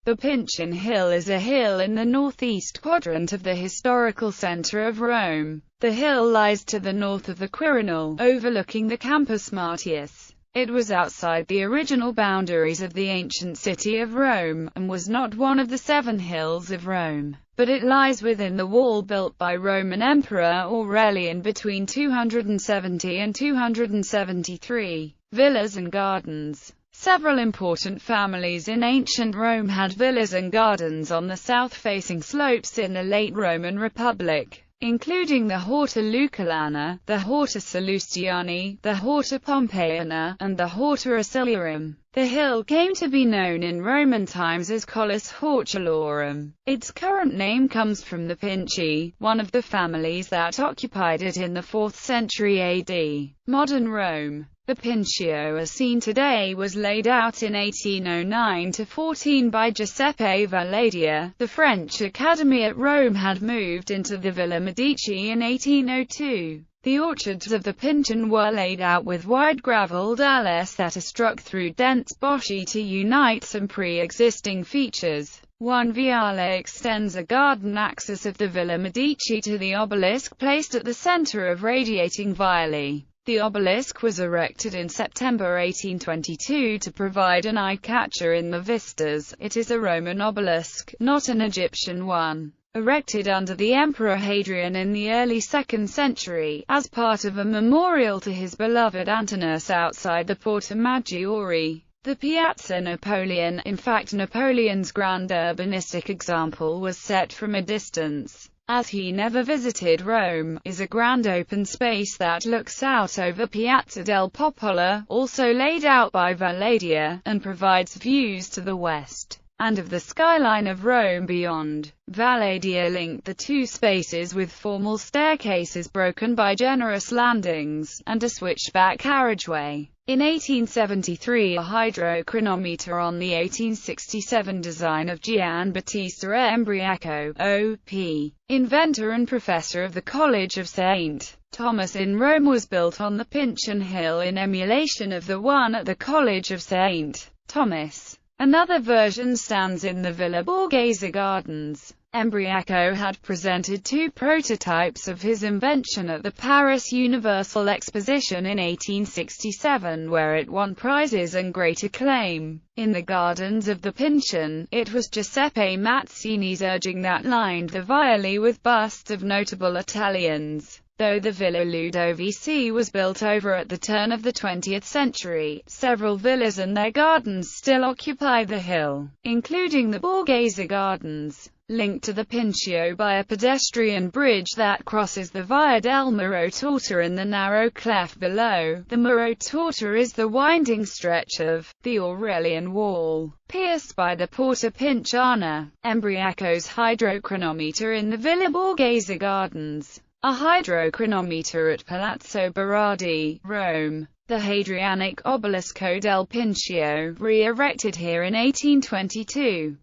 The Pincian Hill is a hill in the northeast quadrant of the historical center of Rome. The hill lies to the north of the Quirinal, overlooking the Campus Martius. It was outside the original boundaries of the ancient city of Rome, and was not one of the 7 hills of Rome, but it lies within the wall built by Roman Emperor Aurelian between 270 and 273. Villas and gardens. Several important families in ancient Rome had villas and gardens on the south-facing slopes in the late Roman Republic, including the Horta Luculana, the Horta Sallustiani, the Horta Pompeiana, and the Horta Aciliarum. The hill came to be known in Roman times as Collis Hortulorum. Its current name comes from the Pinci, one of the families that occupied it in the 4th century AD. Modern Rome. The Pincio as seen today was laid out in 1809–14 by Giuseppe Valladia. The French Academy at Rome had moved into the Villa Medici in 1802. The orchards of the Pincian were laid out with wide gravelled alleys that are struck through dense boschi to unite some pre-existing features. One viale extends a garden axis of the Villa Medici to the obelisk placed at the centre of radiating viale. The obelisk was erected in September 1822 to provide an eye-catcher in the vistas. It is a Roman obelisk, not an Egyptian one, erected under the Emperor Hadrian in the early 2nd century, as part of a memorial to his beloved Antinous outside the Porta Maggiore. The Piazza Napoleon, in fact Napoleon's grand urbanistic example was set from a distance, as he never visited Rome, is a grand open space that looks out over Piazza del Popolo, also laid out by Valladia, and provides views to the west and of the skyline of Rome beyond. Valladia linked the two spaces with formal staircases broken by generous landings, and a switchback carriageway. In 1873 a hydrochronometer on the 1867 design of Giambattista Embriaco, O.P., inventor and professor of the College of St. Thomas in Rome, was built on the Pincian Hill in emulation of the one at the College of St. Thomas. Another version stands in the Villa Borghese Gardens. Embriaco had presented 2 prototypes of his invention at the Paris Universal Exposition in 1867, where it won prizes and great acclaim. In the gardens of the Pincian, it was Giuseppe Mazzini's urging that lined the viale with busts of notable Italians. Though the Villa Ludovici was built over at the turn of the 20th century, several villas and their gardens still occupy the hill, including the Borghese Gardens, linked to the Pincio by a pedestrian bridge that crosses the Via del Muro Torta in the narrow cleft below. The Muro Torta is the winding stretch of the Aurelian Wall, pierced by the Porta Pinciana. Embriaco's hydrochronometer in the Villa Borghese Gardens. A hydrochronometer at Palazzo Berardi, Rome. The Hadrianic Obelisco del Pincio, re-erected here in 1822.